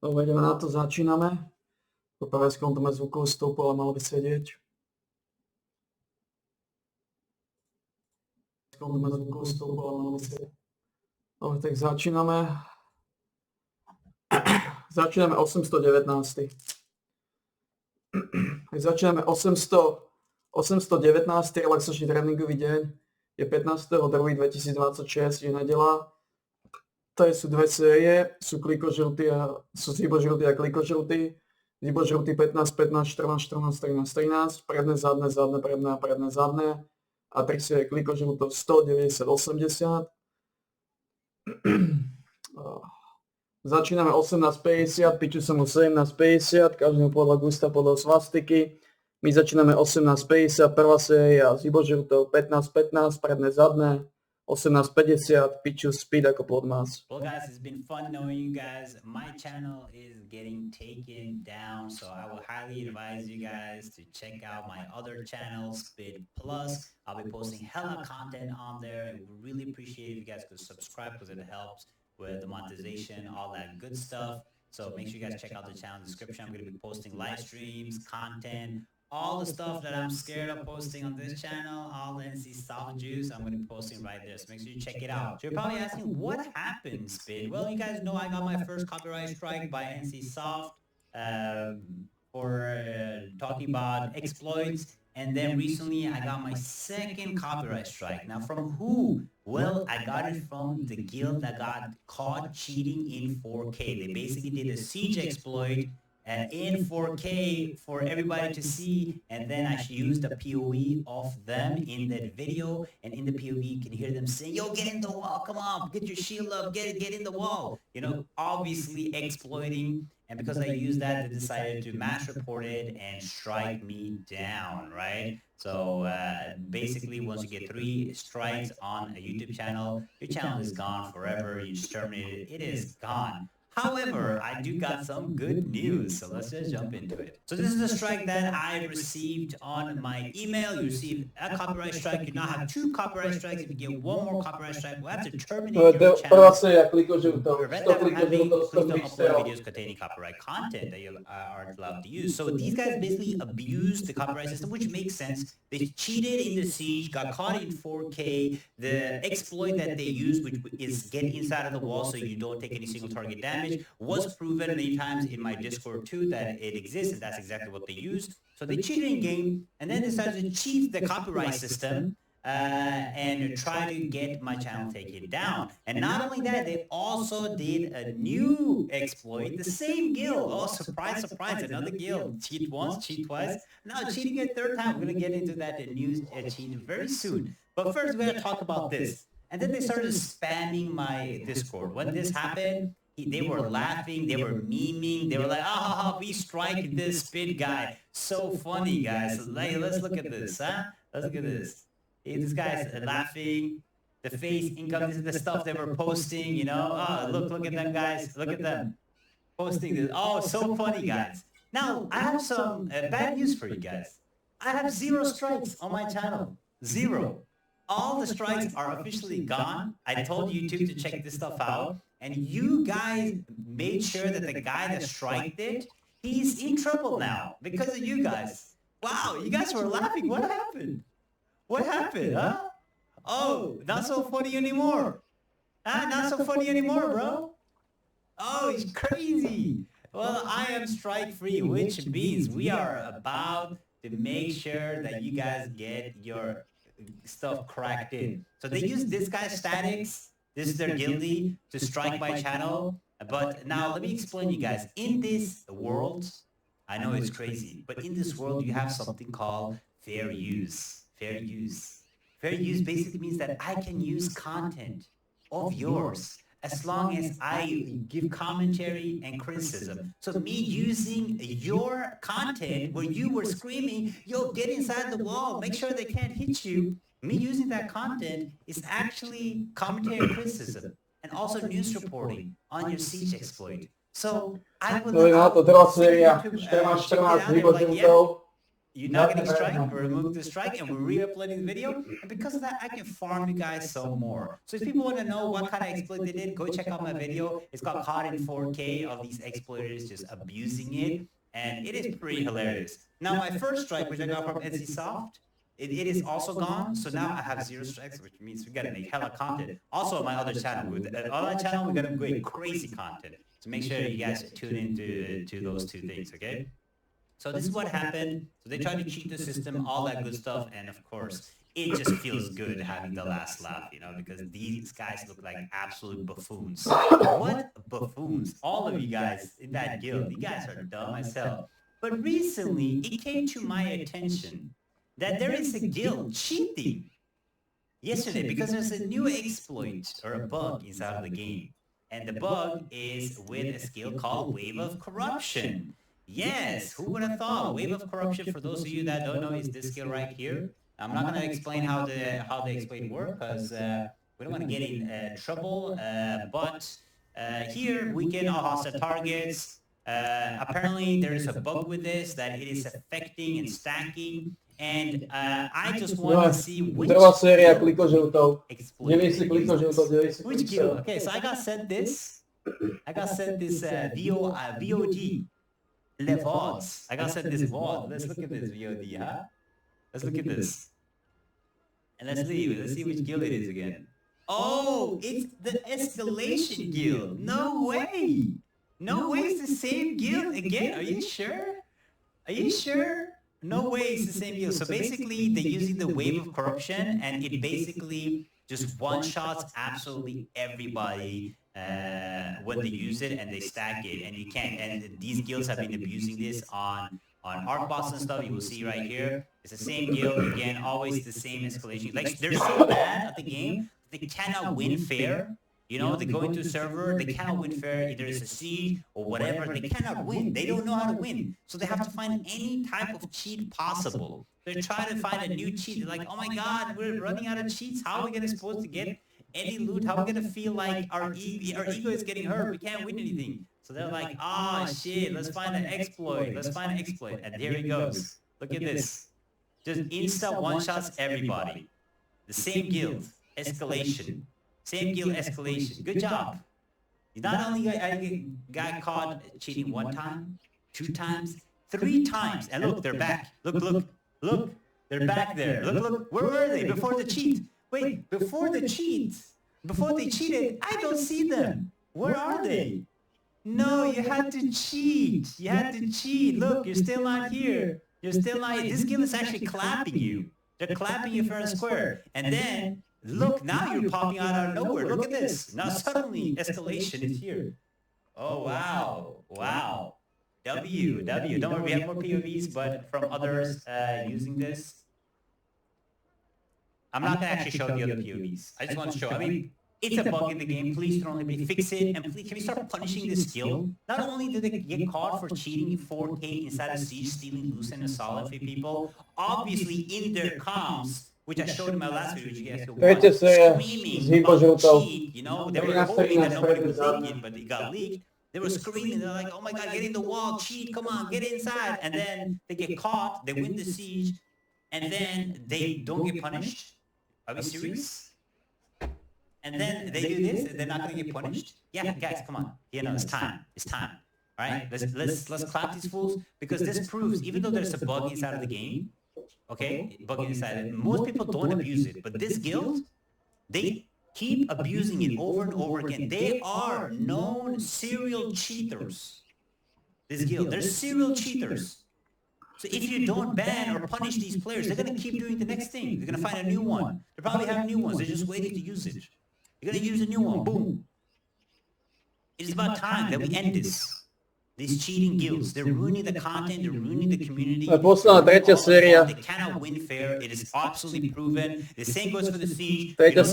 Dobre, ideme na to, začíname. Poprvé skontrolujeme zvukovú stopu, ale malo by sedieť. Skontrolujeme zvukovú stopu, ale malo by sedieť. Dobre, tak začíname. Začíname 819. Začíname 819. relaxačný tréningový deň. Je 15.2.2026, je nedeľa. To sú dve série, sú klikožltý a sú zibožltý a klikožltý. Zibožltý 15, 15, 14, 14, 13, 13, predné, zadné, zadné, predné a predné, zadné. A 3 série klikožltov 100, 90, 80. Začíname 18.50, piču som mu 17.50, každému podľa gusta, podľa svastiky. My začíname 18.50, prvá séria z ibožiltov 15.15, predné zadné, 18.50, piču speed ako podmas. Well guys, it's been fun knowing you guys. My channel is getting taken down, so I will highly advise you guys to check out my other channel, Speed Plus. I'll be posting hella content on there. I would really appreciate if you guys could subscribe because it helps with the monetization, all that good stuff. So make sure you guys check out the channel description. I'm going to be posting live streams, content, all the stuff that I'm scared of posting on this channel, all the NC Soft Juice, I'm going to be posting right there. So make sure you check it out. So you're probably asking, what happened, Spid? Well, you guys know I got my first copyright strike by NC Soft for talking about exploits. And then recently I got my second copyright strike. Now from who? Well, I got it from the guild that got caught cheating in 4K. They basically did a siege exploit in 4K for everybody to see, and then I used the POV of them in that video, and in the POV you can hear them saying, yo, get in the wall, come on, get your shield up, get in the wall, you know, obviously exploiting. And because I used that, they decided to mass report it and strike me down, right? So basically, once you get 3 strikes on a YouTube channel, your channel is gone forever. You just terminate it. It is gone. However, I do got some good news, so let's just jump into it. So this is the strike that I received on my email. You receive a copyright strike. You now have 2 copyright strikes. If you get 1 more copyright strike, we'll have to terminate your channel. Prevent that from happening. Please don't upload videos containing copyright content that you aren't allowed to use. So these guys basically abused the copyright system, which makes sense. They cheated in the siege, got caught in 4K. The exploit that they used, which is get inside of the wall so you don't take any single target damage, was proven many times in my Discord too that it exists, and that's exactly what they used. So they cheated in game and then decided to cheat the copyright system and try to get my channel taken down. And not only that, they also did a new exploit, the same guild. Oh, surprise, surprise, another guild. Cheat once, cheat twice. Now cheating a 3rd time. We're going to get into that new cheat very soon. But first, we're going to talk about this. And then they started spamming my Discord. When this happened, they were laughing, they were memeing, they were like, ah, we strike this Spid guy. So funny, guys. Let's look at this, huh? Let's look at this. This guy's laughing, the face income, this is the stuff they were posting, you know? Oh, look at them, guys. Look at them posting this. Oh, so funny, guys. Now, I have some bad news for you guys. I have 0 strikes on my channel. 0. All the strikes are officially gone. I told YouTube to check this stuff out. And you guys made sure that the guy that striked it, he's in trouble now because of you guys. Wow, you guys were laughing. What happened? What happened, huh? Oh, not so funny anymore. Not so funny anymore, bro. Oh, it's crazy. Well, I am strike free, which means we are about to make sure that you guys get your stuff cracked in. So they use this guy's statics. This is their guilty to strike my channel. But now let me explain you guys. In this world, I know it's crazy, but in this world you have something called fair use. Fair use. Fair use basically means that I can use content of yours as long as I give commentary and criticism. So me using your content where you were screaming, yo, get inside the wall, make sure they can't hit you. Me using that content is actually commentary and criticism and also news reporting on your siege exploit. So I would To je na to teraz séria 14-14 výbožiltov. you're not getting strike, we're removing the strike, and we're re-uploading the video. And because of that, I can farm you guys some more. So if people want to know what kind of exploit they did, go check out my video. It's got caught in 4K of these exploiters just abusing it. And it is pretty hilarious. Now, my first strike, which I got from NCSoft, it is also gone. So now I have 0 strikes, which means we got to make hella content. Also, on my other channel, with on our channel, we got to go crazy content. So make sure you guys tune into those 2 things, okay? So this is what happened. So they tried to cheat the system, all that good stuff, and of course, it just feels good having the last laugh, you know, because these guys look like absolute buffoons. What buffoons? All of you guys in that guild, you guys are dumb as hell. But recently, it came to my attention that there is a guild cheating yesterday because there's a new exploit or a bug inside of the game. And the bug is with a skill called Wave of Corruption. Yes, who would have thought? Wave of Corruption, for those of you that don't know, is this skill right here. I'm not going to explain how the exploit works because we don't want to get in trouble. But here we can all hostile targets. Apparently there is a bug with this that it is affecting and stacking. And I just want to see which which guild. Okay, so I got sent this. I got sent this VOD. VODs. I got sent this VOD. Let's look at this VOD, huh? Let's look at this. And let's leave. Let's see which guild it is again. Oh, it's the Escalation Guild. No way. No way it's the same guild again. Are you sure? Are you sure? No way it's the same guild. So basically, they're using the Wave of Corruption, and it basically just one-shots absolutely everybody when they use it and they stack it. And you can't. And these guilds have been abusing this on ArcBoss and stuff. You will see right here. It's the same guild again. Always the same escalation. Like they're so bad at the game, they cannot win fair. You know, they go into a server, they cannot win fair, either it's a siege or whatever, they cannot win. They don't know how to win. So they have to find any type of cheat possible. They're trying to find a new cheat. They're like, oh my god, we're running out of cheats. How are we gonna supposed to get any loot? How are we gonna feel like our ego is getting hurt? We can't win anything. So they're like, ah, shit, let's find an exploit. Let's find an exploit. And here it goes. Look at this. Just insta one-shots everybody. The same guild. Escalation. Same guild escalation. Good job. Not only I got caught cheating 1 time, 2 times, 3 times. And look, they're back. Look. They're back there. Look. Where were they before the cheat? Wait, before they cheated, I don't see them. Where are they? No, you had to cheat. Look, you're still not here. This guild is actually clapping you. They're clapping you fair and square. And then look, now you're popping out of nowhere. Look at this. Now suddenly escalation is here. Oh, wow. W. Don't worry, we have more POVs, but from others using this. I'm not going to actually show the other POVs. I just want to show, I mean, it's a bug in the game. Please don't let me fix it. And please, can we start punishing this skill? Not only do they get caught for cheating 4K inside a siege, stealing loose and assault people, obviously in their comms, which I showed in my last video, which you guys will watch, screaming about cheat, you know, they were hoping that nobody would leak it, but it got leaked. They were screaming, they're like, oh my god, get in the wall, cheat, come on, get inside. And then they get caught, they win the siege, and then they don't get punished. Are we serious? And then they do this, and they're not going to get punished? Yeah, guys, come on. You know, it's time. All right, let's clap these fools, because this proves, even though there's a bug inside of the game, okay, bug inside, most people don't abuse it, but this guild, they keep abusing it over and over again. They are known serial cheaters. This guild, they're serial cheaters. So if you don't ban or punish these players, they're going to keep doing the next thing. They're going to find a new one. They probably have new ones. They're just waiting to use it. You're going to use a new one. Boom. It is about time that we end this. These cheating guilds. They're ruining the content. They're ruining the community. They cannot win fair. It is absolutely proven. The same goes for the siege. They got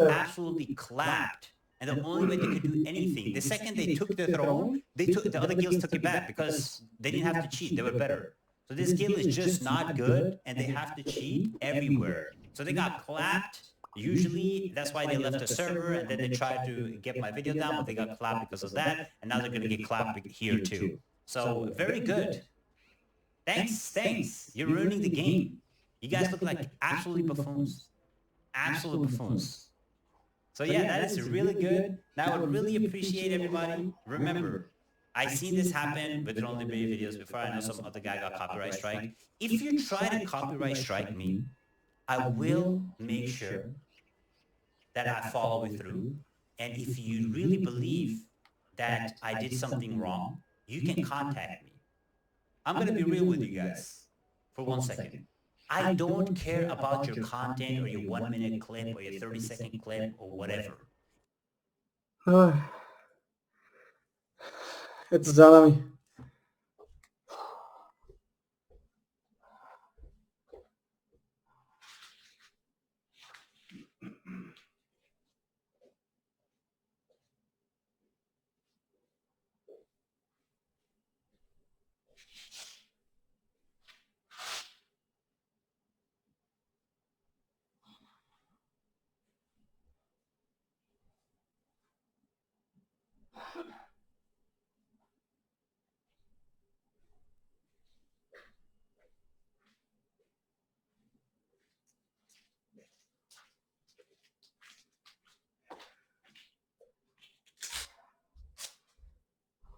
absolutely clapped. And the only way they could do anything, the second they took the throne, the other guilds took it back because they didn't have to cheat. They were better. So this guild is just not good, and they have to cheat everywhere. So they got clapped. Usually, that's why they left the server, and then they tried to get my video down, but they got clapped because of that, and now they're going to get clapped here too. So very good. Thanks. You're ruining the game. You guys look like absolute buffoons. Absolute buffoons. So yeah, that is really good. I would really appreciate everybody. Remember, I seen this happen with Lonely Bay videos before. I know some other guy got copyright strike. If you try to copyright strike me, I will make sure that I follow it through. And if you really believe that I did something wrong, you can contact me. I'm going to be real with you guys for 1 second. I don't care about your content or your 1 minute clip or your 30-second clip or whatever. Je to za nami.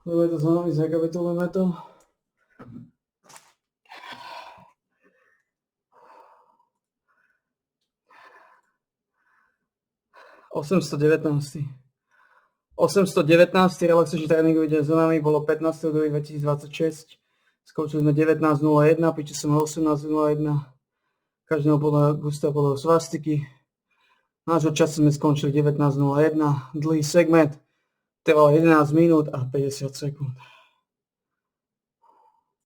Dobre, to za nami, zrekapitulujeme to. ...819. relaxačný tréningový deň za nami, bolo 15.2.2026. Skončili sme 19.01, piči som 18.01. Každého podľa gusta, podľa svastiky. Nášho času sme skončili 19.01. Dlhý segment, trval 11 minút a 50 sekúnd.